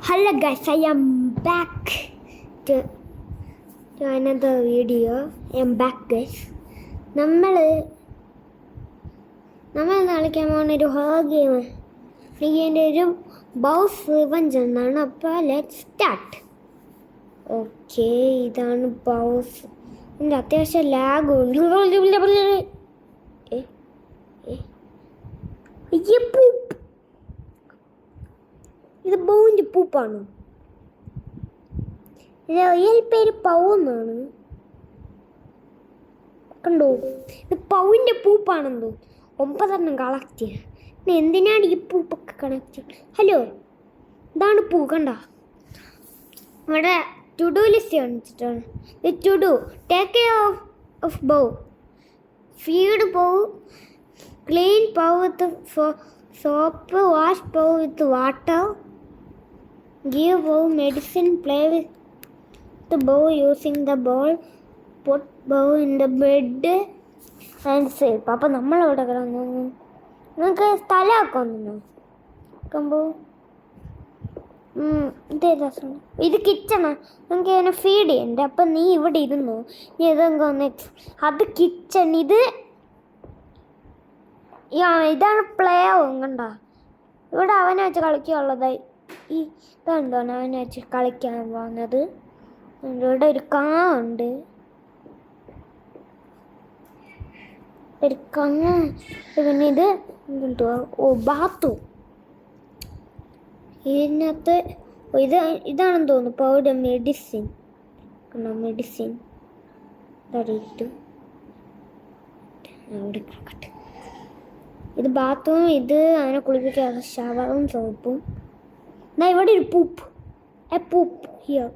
Hello guys, I am back to another video. I am back guys. നമ്മൾ കളിക്കാൻ പോകുന്ന ഒരു ഹോർ ഗെയിം. ഈ ഗെയിമിൻ്റെ ഒരു ബൗസ് റിവഞ്ച് എന്നാണ്. അപ്പോൾ ലെറ്റ് സ്റ്റാർട്ട്. ഓക്കെ, ഇതാണ് ബൗസ്. ഇതിൻ്റെ അത്യാവശ്യം ലാഗ് ഉണ്ട്. ഇത് ബൗവിൻ്റെ പൂപ്പാണ്. റിയൽ പേര് പൗ എന്നാണ്. കണ്ടോ, ഇത് പൗവിൻ്റെ പൂപ്പാണെന്തോ. 9 കളക്ട് ചെയ്യാം. പിന്നെ എന്തിനാണ് ഈ പൂപ്പൊക്കെ കണക്ട് ചെയ്യുക? ഹലോ, ഇതാണ് പൂ. കണ്ട, ഇവിടെ ടു ഡു ലിസ്റ്റ് കാണിച്ചിട്ടാണ്. To do take care of bow, feed bow, clean bow with soap, wash bow with water, give bow medicine, play with the bow using the ball, put bow in the bed and sleep. അപ്പോൾ നമ്മളവിടെ കിടന്നു. നമുക്ക് സ്ഥലമൊക്കെ ഒന്നു നോക്കുമ്പോൾ ഇതേ രസം. ഇത് കിച്ചണാണ്. നമുക്ക് ഇതിനെ ഫീഡ് ചെയ്യണ്ടേ. അപ്പം നീ ഇവിടെ ഇരുന്നു. നീ ഇതൊക്കെ ഒന്ന് അത് കിച്ചൺ. ഇതാണ് പ്ലേ ആവും. കണ്ട, ഇവിടെ അവനെ വെച്ച് കളിക്കാനുള്ളതായി. ഈ ഇതുണ്ടോ അവനെ വെച്ച് കളിക്കാൻ പോകുന്നത്. ഇവിടെ ഒരു കാ ഉണ്ട്. ഒരു കങ്ങ. പിന്നെ ഇത് എന്തുവാ? ഓ, ബാത്റൂം. ഇതിനകത്ത് ഇതാണെന്ന് തോന്നുന്നു പൗഡർ മെഡിസിൻ. മെഡിസിൻ ഇട്ടു അവിടെ കിടക്കട്ടെ. ഇത് ബാത്റൂം. ഇത് അവനെ കുളിപ്പിക്കാതെ ഷവറും സോപ്പും. എന്നാ ഇവിടെ ഒരു പൂപ്പ്. A പൂപ്പ് here.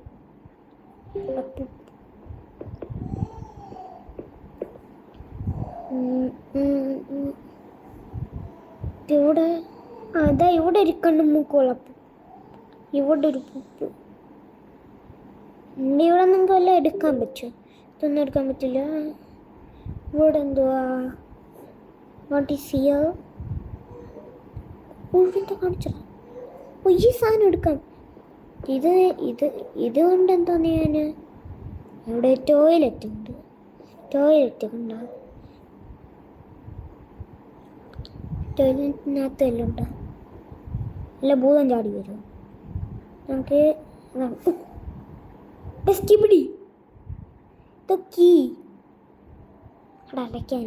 ഇവിടെ അതാ ഇവിടെ ഒരു കണ്ണ് മൂക്കുളപ്പ്. ഇവിടെ ഒരു പൂപ്പ്. ഇവിടെ നിങ്ങൾക്ക് വല്ലതും എടുക്കാൻ പറ്റുമോ? ഇതൊന്നും എടുക്കാൻ പറ്റില്ല. ഇവിടെ എന്തുവാ? What is here? ഉഴുവിൻ്റെ കാണിച്ചോ. ഈ സാധനം എടുക്കാം. ഇത് കൊണ്ട് എന്തോന്ന് ഞാൻ ഇവിടെ ടോയ്ലറ്റ് ഉണ്ട്. ടോയ്ലറ്റ് കണ്ട, ടോയ്ലറ്റിനകത്ത് എല്ലാം ഉണ്ട്. നല്ല ഭൂതം ചാടി വരും. നമുക്ക് ടെസ്റ്റ് പിടി. കീ അവിടെ അടയ്ക്കാൻ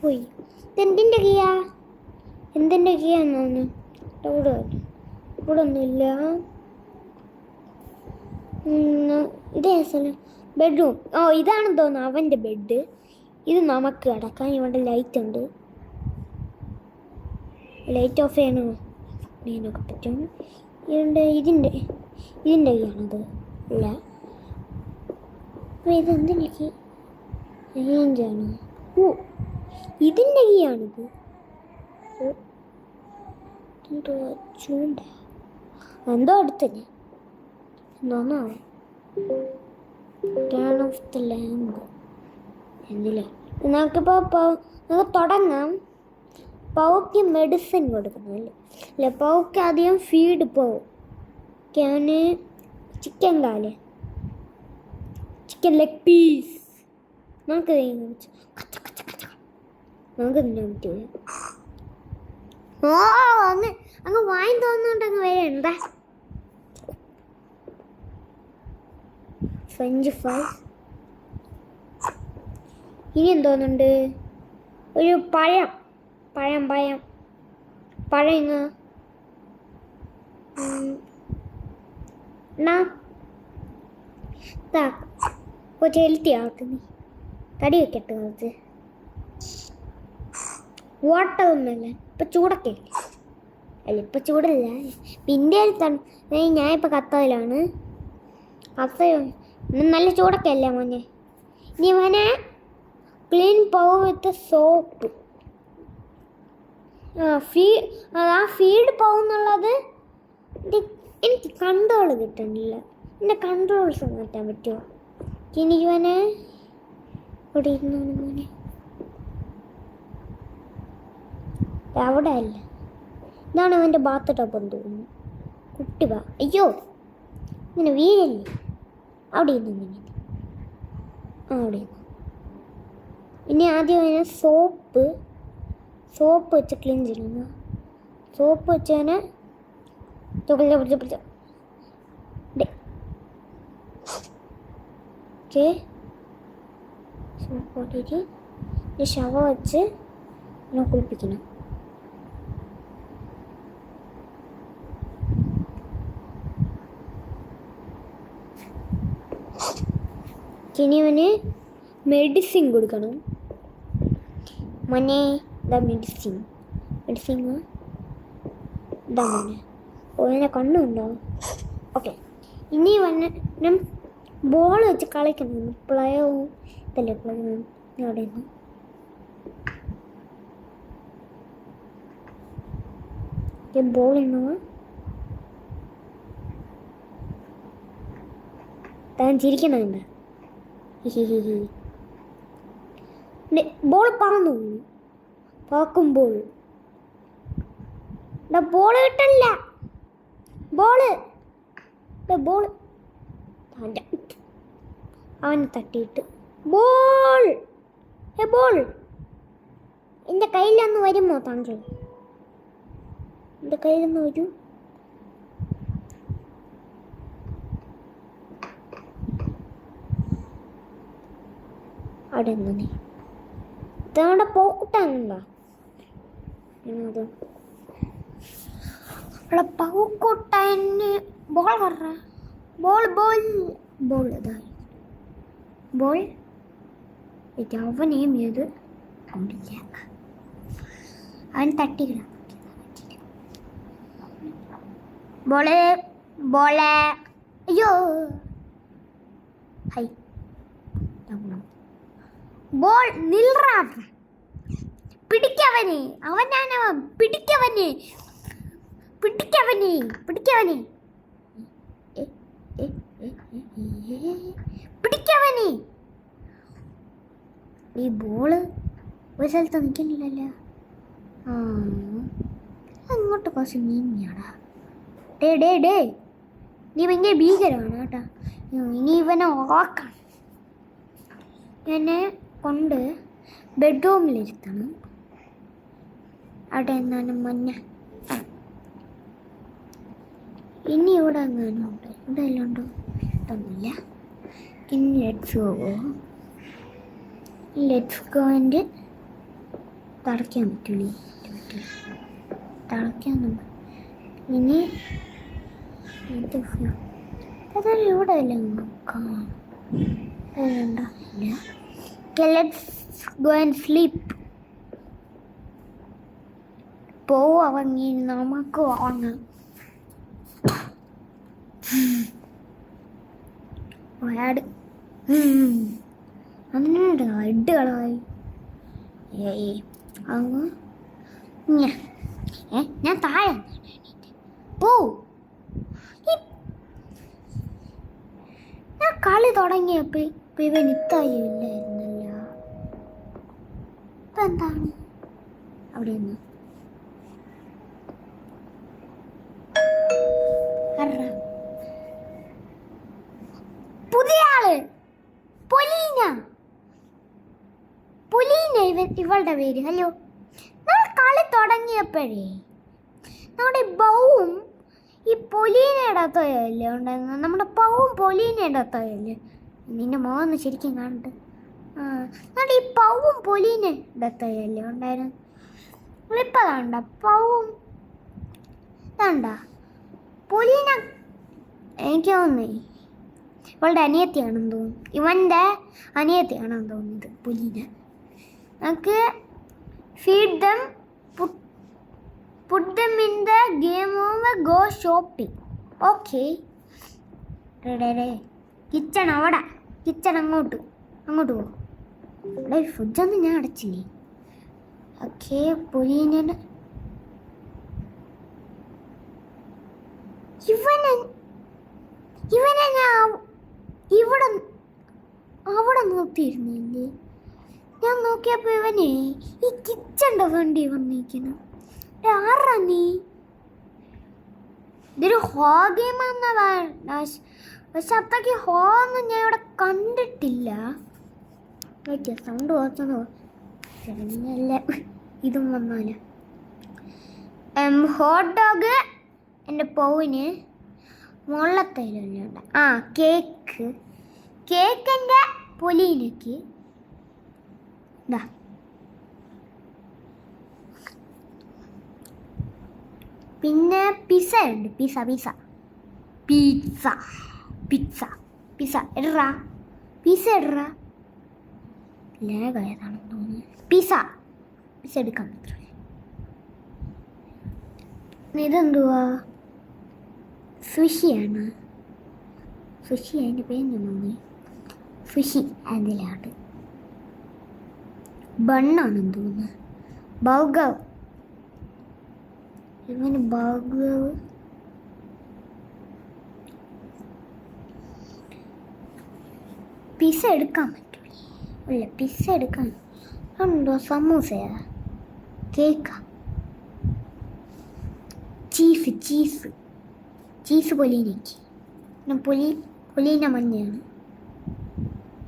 പോയി. ഇതെന്തിൻ്റെ കീയാ? എന്തിൻ്റെ കീയാന്ന്? ഇവിടെ ഒന്നുമില്ല. ഇതേ സ്ഥലം ബെഡ്റൂം. ഓ, ഇതാണെന്ന് തോന്നുന്നു അവൻ്റെ ബെഡ്. ഇത് നമുക്ക് കിടക്കാൻ. ഇവിടെ ലൈറ്റ് ഉണ്ട്. ലൈറ്റ് ഓഫ് ചെയ്യണോ? ഇതിനൊക്കെ പറ്റും. ഇതിൻ്റെ കീയാണത്. ഇല്ല, ഇതെന്തിൻ്റെ കീ? റേഞ്ചാണ്. ഓ, ഇതിൻ്റെ കീയാണിത്. ചൂണ്ട എന്തോ അടുത്തന്നെ എന്തോന്നോ. ടേൺ ഓഫ് ദ ലാമ്പ് എന്തില്ല. നമുക്കിപ്പോൾ നമുക്ക് തുടങ്ങാം. പൗക്ക് മെഡിസിൻ കൊടുക്കുന്നല്ലേ? അല്ലേ, പൗക്ക് ആദ്യം ഫീഡ് പോവും. അവന് ചിക്കൻ കാല്, ചിക്കൻ ലെഗ് പീസ് നമുക്ക് തിന്നാൻ പറ്റൂല. ഓ, അങ്ങ് വാങ്ങി തോന്നുന്നുണ്ടങ്ങ് വരണ്ട. French fries. ഇനി എന്തോന്നുണ്ട്? ഒരു പഴം. ഇങ്ങ് കുറച്ച് ഹെൽത്തി ആക്കുന്നു. തടി വെക്കട്ടെ കുറച്ച്. വാട്ടർ ഒന്നുമല്ല. ഇപ്പം ചൂടൊക്കെ അല്ല. ഇപ്പം ചൂടല്ല. ഇന്ത്യയിൽ ഞാനിപ്പോൾ ഖത്തറിലാണ്. നല്ല ചൂടൊക്കെ അല്ലേ മോനെ? ഇനി മോനെ ക്ലീൻ പൗ വിത്ത് സോപ്പ്. ഫീഡ് പോകുന്നുള്ളത് എനിക്ക് കൺട്രോൾ കിട്ടണില്ല. എൻ്റെ കൺട്രോൾസ് മാറ്റാൻ പറ്റുമോ? ഇനി മോനെ ഇവിടെ ഇരുന്നാണ് മോനെ. അവിടെ അല്ല, ഇതാണ് അവൻ്റെ ബാത്ത് ടബ് എന്ന് തോന്നുന്നു. കുട്ടി വാ. അയ്യോ ഇങ്ങനെ വീഴല്ലേ. അവിടെ ഇരുന്നു. അവിടെ ഇരുന്നു. ഇനി ആദ്യം അതിനെ സോപ്പ് വെച്ച് ക്ലീൻ ചെയ്യണം. സോപ്പ് വെച്ച് അതിനെ ഓക്കെ. സോപ്പ് ഇട്ടിട്ട് ഷവ വെച്ച് അതിനെ കുളിപ്പിക്കണം. ഇനി അവന് മെഡിസിൻ കൊടുക്കണം. മോനെ ഇതാ മെഡിസിൻ ഇതാ മോനെ. ഓനെ കണ്ണുണ്ടോ? ഓക്കെ. ഇനി വന്ന് ബോൾ വെച്ച് കളിക്കണം. പ്ലയവും ഇതല്ലേ പ്ലയും അവിടെ നിന്ന് ബോൾ ഉണ്ടോ? താൻ ചിരിക്കണുണ്ട്. ബോൾ പറക്കുമ്പോൾ ബോൾ കിട്ടല്ല. ബോള് അവന് തട്ടിയിട്ട് ബോൾ എൻ്റെ കയ്യിലൊന്ന് വരുമോ താങ്കൾ? എൻ്റെ കയ്യിലൊന്ന് വരൂ. അവിടെ നീ ഇതവിടെ പോക്കുട്ടാണല്ലോ. അവിടെ പൗക്കൂട്ടന് ബോൾ കറ ബോൾ ഇതായി ബോൾ അവനെയും ഏത് കൊണ്ടില്ല. അവൻ തട്ടിക്കിട ബോള് അയ്യോ ഹൈ ബോൾ നിൽറാ. പിടിക്കവനെ. അവനാണവൻ. പിടിക്കവനെ. ഈ ബോള് ഒരു സ്ഥലത്ത് നിൽക്കുന്നില്ലല്ലോ. അങ്ങോട്ട് കുറച്ച് നീങ്ങിയാടാ. ഡേ നീ ഭയങ്കര ഭീകരമാണ് കേട്ടോ. ഇനി ഇവനെ ഓർക്കണം. എന്നെ കൊണ്ട് ബെഡ്റൂമിലിരുത്തണം. അവിടെ എന്താണ് മഞ്ഞ. ഇനി ഇവിടെ എങ്ങാനും ഉണ്ട്. ഇവിടെ എല്ലാം ഉണ്ടോ? ഇതൊന്നുമില്ല. ഇനി ലെറ്റ്സ് ഗോ ആൻഡ് തളയ്ക്കാൻ പറ്റില്ല. തളയ്ക്കാന്നുണ്ട്. ഇനി ഇത് അതായത് ഇവിടെ എല്ലാം നോക്കാം. ഇല്ല. Okay, let's go and sleep. പോവങ്ങി നമുക്ക് ഉറങ്ങാം. അങ്ങനെയുണ്ട് ഇടുകളായി. അങ്ങ് ഞാൻ താഴെ പോ. ഞാൻ കളി തുടങ്ങിയപ്പോ ഇവൻ ഇത്തായില്ലായിരുന്നല്ലോ. ഇപ്പം എന്താണ് അവിടെ നിന്ന് പുതിയ ആള് പൊലീന ഇവളുടെ പേര്. ഹലോ. നമ്മൾ കളി തുടങ്ങിയപ്പോഴേ നമ്മുടെ ബൗവും ഈ പൊലീനയുടെ അത്തോയല്ലേ ഉണ്ടായിരുന്നു. നമ്മുടെ പവും പൊലീനയുടെ അത്തോയല്ലേ. നിന്റെ മുഖം ശരിക്കും കാണട്ടെ. എന്നിട്ട് ഈ പവും പൊലീനയുടെ അത്തോയല്ലേ ഉണ്ടായിരുന്നു. ഇപ്പം കണ്ട പവും ഇതാണ്ട പൊലീന. എനിക്ക് തോന്നി ഇവളുടെ അനിയത്തിയാണെന്ന് തോന്നുന്നു. ഇവൻ്റെ അനിയത്തിയാണെന്ന് തോന്നുന്നത് പൊലീന. നമുക്ക് feed dum, put them in the game over, go shopping. Okay. Kitchen അവിടെ. കിച്ചൺ അങ്ങോട്ട് പോകും. അവിടെ ഫ്രിഡ്ജൊന്നും ഞാൻ അടച്ചില്ലേ. ഓക്കെ. പൊലീനെ ഇവനെ ഞാൻ അവിടെ നോക്കിയിരുന്നില്ലേ. ഞാൻ നോക്കിയപ്പോൾ ഇവനെ ഈ കിച്ചൻ്റെ വണ്ടി വന്നിരിക്കുന്നു. ആരാ നീ? ഇതൊരു ഹോ ഗെയിമാണെന്നാ പക്ഷെ അത്രയ്ക്ക് ഹോ ഒന്നും ഞാൻ ഇവിടെ കണ്ടിട്ടില്ല. സൗണ്ട് കുറച്ചൊന്ന് ഇതും വന്നാല് ഹോട്ട് ഡോഗ് എൻ്റെ പോവിന് മുള്ളത്തയിലുണ്ട്. ആ കേക്കിൻ്റെ പൊലീനക്ക് ഇതാ. പിന്നെ പിസ്സ ഉണ്ട്. പിസ്സ ഇടറാ. പിസ്സ ഇടറാ. ലേഖായതാണെന്ന് തോന്നുന്നു. പിസ്സ എടുക്കാൻ പറ്റില്ല. ഇതെന്തുവാ? സുഷിയാണ്. സുഷി അതിൻ്റെ പേര് തോന്നി. സുഷി അതിലാണ്. ബണ്ണാണെന്ന് തോന്നുന്നു. ബർഗർ. ഇവന് ബർഗർ. പിസ്സ എടുക്കാൻ പറ്റൂല. ഇല്ല, പിസ്സ എടുക്കാൻ ഉണ്ടോ? സമൂസയാ? കേക്കാ? ചീസ് പൊലീനക്ക്. പൊലീന മഞ്ഞയാണ്.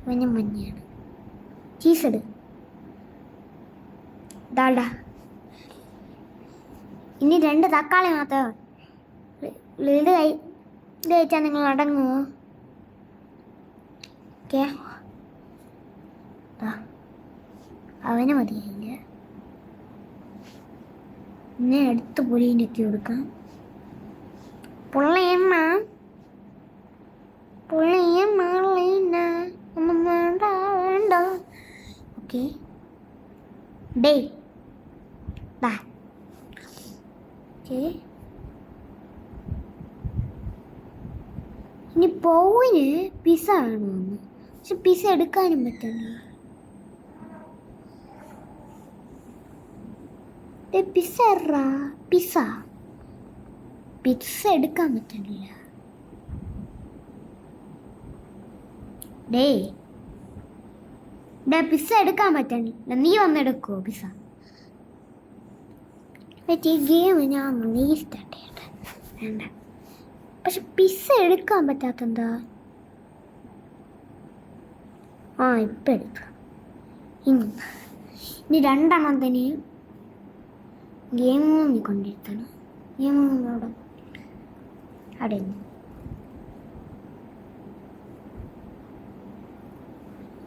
മഞ്ഞയാണ്. ചീസ് എടു. ദാടാ. ഇനി 2 തക്കാളി മാത്രം. ഇത് കഴിച്ചാൽ നിങ്ങൾ അടങ്ങുമോ? ഓക്കെ, അവന് മതിയായില്ല. പിന്നെ അടുത്ത് പൊലീനൊക്കെ കൊടുക്കാം. പൊള്ളിയമ്മ ഒന്നും വേണ്ട. ഓക്കെ ഡേ ദാ. ഓക്കെ, ഇനി പോവിന് പിസ്സ വേണമെന്ന്. പക്ഷെ പിസ്സ എടുക്കാനും പറ്റില്ല. പിസ്സ എടുക്കാൻ പറ്റില്ല. പിസ്സ എടുക്കാൻ പറ്റില്ല. നീ വന്നെടുക്കുവോ പിസ്സ? ഈ ഗെയിം ഞാൻ റീസ്റ്റാർട്ട് ചെയ്യട്ടെ. വേണ്ട. പക്ഷെ പിസ്സ എടുക്കാൻ പറ്റാത്തെന്താ? ഇപ്പം എടുക്കാം. ഇനി 2 എണ്ണത്തിന് ഗെയിം കൊണ്ടിരുത്തണം. ഗെയിമോടെ അവിടെ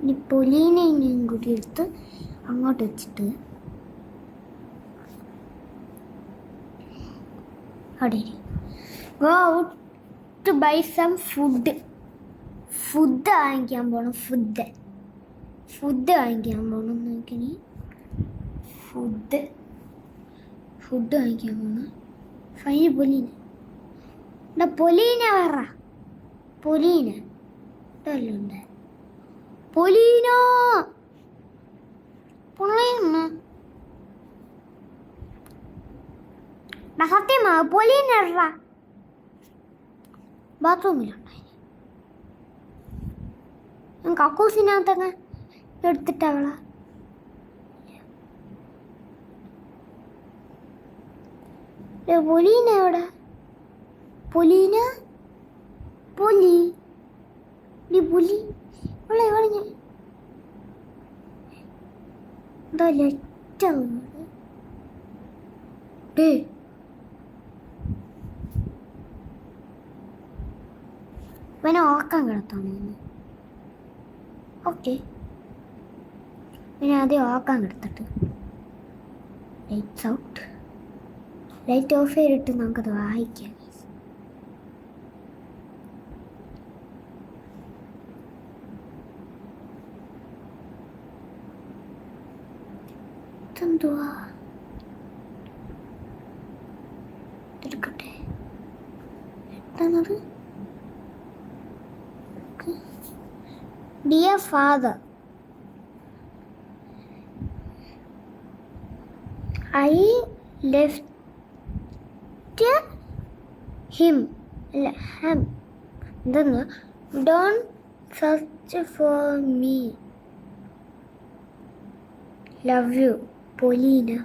ഇനി പൊലീനയും കൂടി എടുത്ത് അങ്ങോട്ട് വെച്ചിട്ട് അവിടെ go out to buy some food വാങ്ങിക്കാൻ പോകണം. ഫുഡ് വാങ്ങിക്കാൻ പോകണം. നോക്കിനി ഫുഡ് വാങ്ങിക്കാൻ പോകണം. ഫൈന് പൊലീന പറ. പൊലീന ഇതല്ലുണ്ട്. പൊലീനോ സത്യമാ പൊലീന ബാത്റൂമിലുണ്ടായി. കക്കൂസിനകത്തൊക്കെ എടുത്തിട്ടവളാ. പൊലീന എവിടെ? പൊലി ഇവിടെ ഞാൻ എന്താ ഇവനെ ഓർക്കാൻ കിടത്താണോ? ഓക്കെ, പിന്നെ ആദ്യം ഓർക്കാൻ കിടത്തിട്ട് ലൈറ്റ് ഓഫ് ചെയ്തിട്ട് നമുക്കത് വായിക്കാം. ഇതെന്തുവാ? എടുക്കട്ടെ. എത്താണത്? Dear Father, I left him. Don't search for me. Love you, Polina.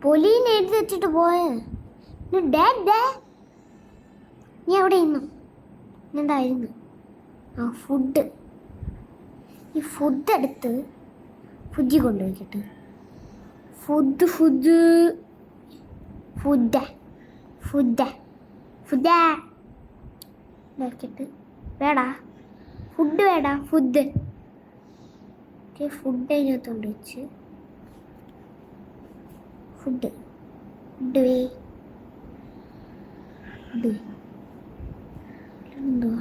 പൊലീനെ എഴുതി വെച്ചിട്ട് പോയേ. നീ എവിടെ ഇന്നു എന്തായിരുന്നു? ആ ഫുഡ്. ഈ ഫുഡ് എടുത്ത് ഫ്രിഡ്ജിൽ കൊണ്ടുവച്ചിട്ട് food food food food food വെച്ചിട്ട് വേടാ ഫുഡ് വേടാ ഫുഡ് ഫുഡ് അതിനകത്തോണ്ട് വെച്ച് ഫുഡ് ഫുഡ് ഫുഡ് എന്തുവാ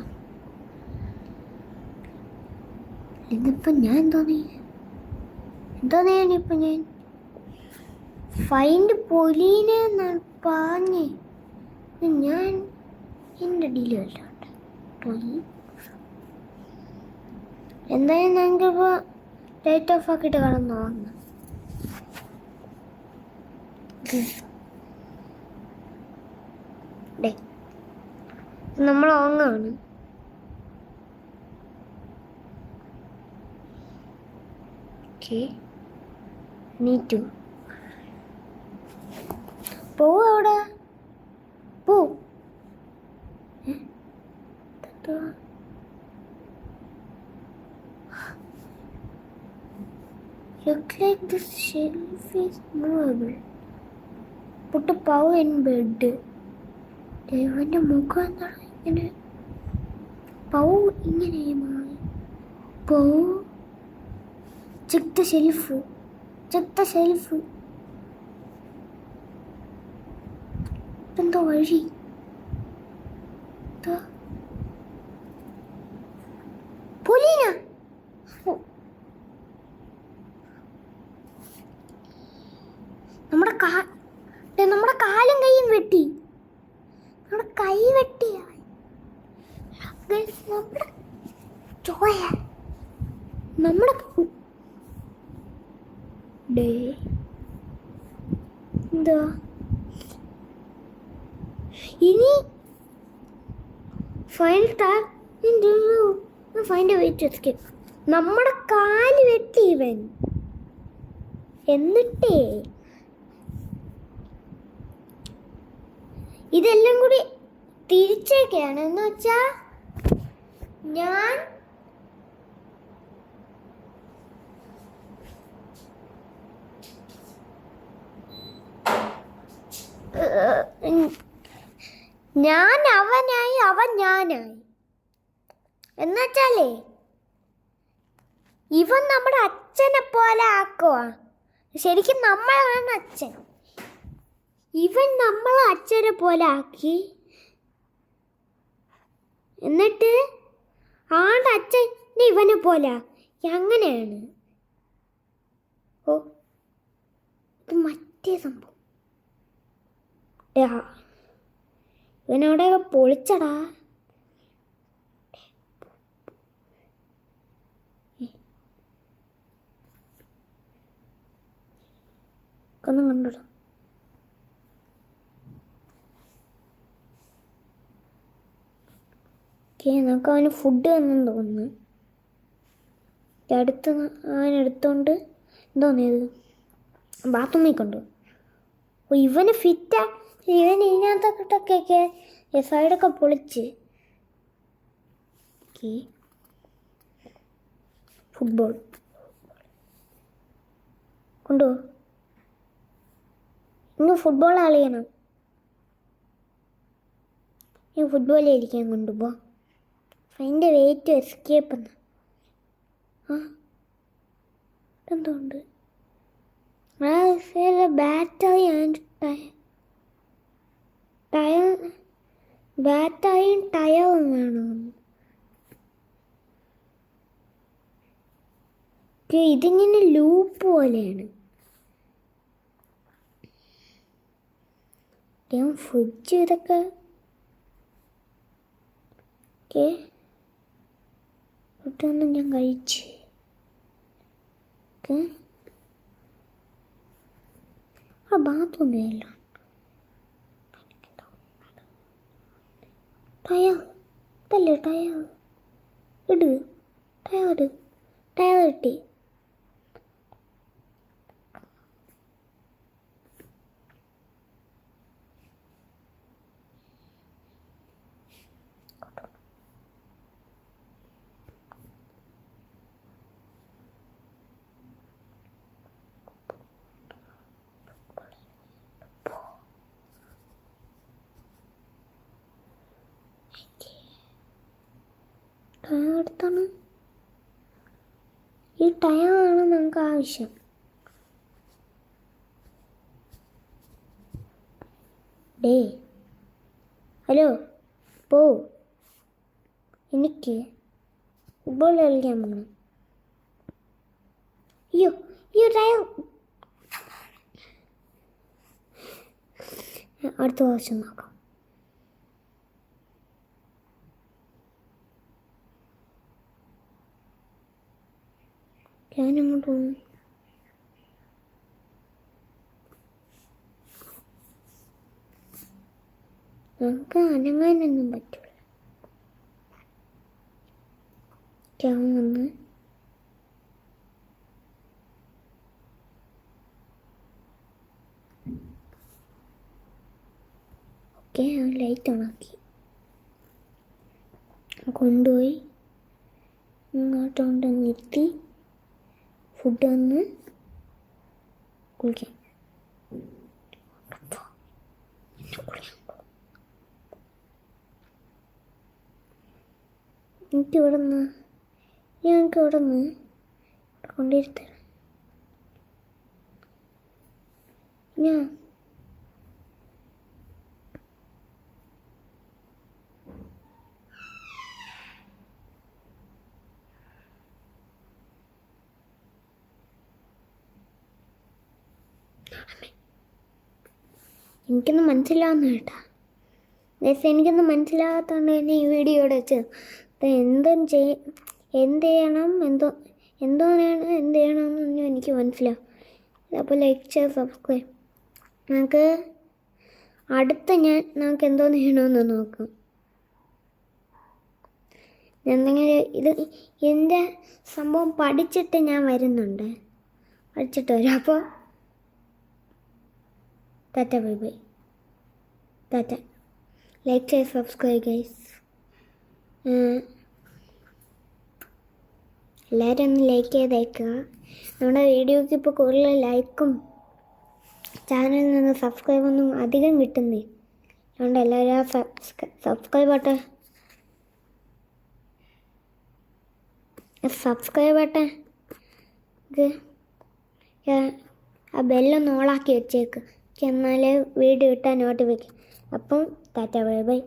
ഇതിപ്പം ഞാൻ എന്തോന്നിപ്പം ഞാൻ ഫൈൻഡ് പൊലീനെ എന്നാണ് പറഞ്ഞേ. ഞാൻ എൻ്റെ ഡീലുമല്ലോണ്ട് പൊലി. എന്തായാലും ഞങ്ങൾക്കിപ്പോൾ ലൈറ്റ് ഓഫ് ആക്കിയിട്ട് കിടന്നു വന്നു. നമ്മൾ ഓങ്ങാണ്. നീറ്റു പോവും അവിടെ പോ. Look like this shelf is movable. Put a paw in bed. ഇവൻ്റെ മുഖം എന്താണ് ഇങ്ങനെ? പൗ ഇങ്ങനെ പൗ. Check the shelf. എന്തോ വഴി പൊലീന. നമ്മുടെ കാലും കൈയും വെട്ടി. നമ്മുടെ കൈ വെട്ടിയ നമ്മുടെ ചോയ നമ്മുടെ എന്താ ഇനി ഫൈൻഡ് വേ ടു എസ്കേപ്പ്. നമ്മുടെ കാല് വെട്ടി ഇവൻ. എന്നിട്ടേ ഇതെല്ലാം കൂടി തിരിച്ചേക്കാണ്. എന്ന് വെച്ചാ ഞാൻ അവനായി, അവൻ ഞാനായി. എന്നുവെച്ചാലേ ഇവൻ നമ്മുടെ അച്ഛനെ പോലെ ആക്കുക. ശരിക്കും നമ്മളാണ് അച്ഛൻ. ഇവൻ നമ്മളെ അച്ഛനെ പോലെ ആക്കി. എന്നിട്ട് ആണ്ട് അച്ഛൻ ഇവനെ പോലെ അങ്ങനെയാണ്. ഓ ഇത് മറ്റേ സംഭവം. ഇവനവിടെയൊക്കെ പൊളിച്ചടാ. ഒന്നും കണ്ടിടാം. നമുക്ക് അവന് ഫുഡ് തന്നെന്ന് തോന്നുന്നു. അവനെടുത്തോണ്ട് എന്തോന്നിയത് ബാത്റൂമിൽ കൊണ്ടു. ഇവന് ഫിറ്റാ. ഇവൻ ഇതിനകത്തൊക്കെ സൈഡൊക്കെ പൊളിച്ച്. ഫുട്ബോൾ കൊണ്ടുപോ. ഇന്ന് ഫുട്ബോൾ കളിയണം. ഈ ഫുട്ബോൾ കളിക്കാൻ കൊണ്ടുപോ. അതിൻ്റെ വെയിറ്റ് എസ്കേപ്പ് എന്ന് എന്തുകൊണ്ട് ബാറ്റായി ബാറ്റായും ടയറും വേണം. ഇതിങ്ങനെ ലൂപ്പ് പോലെയാണ്. ഫ്രിഡ്ജ് ഇതൊക്കെ ഫുഡൊന്നും ഞാൻ കഴിച്ച്. ആ ബാത്റൂമിലല്ല ടയർ ഇതല്ലേ ടയർ. ടയർ കിട്ടി. ടയർ അടുത്താണ്. ഈ ടയറാണ് നമുക്ക് ആവശ്യം. ഡേ ഹലോ, പോ. എനിക്ക് ഫുട്ബോൾ കളിക്കാൻ പോകണം. അയ്യോ അയ്യോ, ടയർ. അടുത്ത പ്രാവശ്യം നോക്കാം. ഞാനങ്ങോട്ട് പോകുന്നു. നമുക്ക് അനങ്ങാനൊന്നും പറ്റില്ല. വന്ന് ഓക്കെ, ലൈറ്റ് ഓണാക്കി കൊണ്ടുപോയി ഇങ്ങോട്ട് നിർത്തി ഫുഡ് വന്ന് കുളിക്കാം. ഞങ്ങൾക്ക് ഇവിടെ നിന്ന് കൊണ്ടിരുത്തരാം. ഞാൻ എനിക്കൊന്നും മനസ്സിലാവുന്ന കേട്ടാ. എനിക്കൊന്നും മനസ്സിലാകാത്തതുകൊണ്ട് തന്നെ ഈ വീഡിയോ ഇവിടെ വെച്ച് എന്ത് ചെയ്യണമെന്നൊന്നും എനിക്ക് മനസ്സിലാവും. അപ്പോൾ ലൈക്ക് ചെയ്യുക, സബ്സ്ക്രൈബ്. നമുക്ക് നമുക്ക് എന്തോന്ന് ചെയ്യണമെന്ന് നോക്കാം. എന്തെങ്കിലും എൻ്റെ സംഭവം പഠിച്ചിട്ട് ഞാൻ വരുന്നുണ്ട്. പഠിച്ചിട്ട് വരും. അപ്പോൾ Tata, bye bye, Tata. Like ചെയ്ത് സബ്സ്ക്രൈബ് ഗൈസ്. എല്ലാവരും ഒന്ന് ലൈക്ക് ചെയ്തേക്കുക. നമ്മുടെ വീഡിയോയ്ക്ക് ഇപ്പോൾ കൂടുതൽ ലൈക്കും ചാനലിൽ നിന്ന് സബ്സ്ക്രൈബൊന്നും അധികം കിട്ടുന്നേ. അതുകൊണ്ട് എല്ലാവരും ആ സബ്സ്ക്രൈബ് ബട്ടൺ ആ ബെല്ലൊന്ന് ഓളാക്കി വെച്ചേക്ക്. എന്നാലേ വീഡിയോ ഇട്ടാൽ നോട്ടിഫിക്കേഷൻ. അപ്പം ടാറ്റ, ബൈ ബൈ.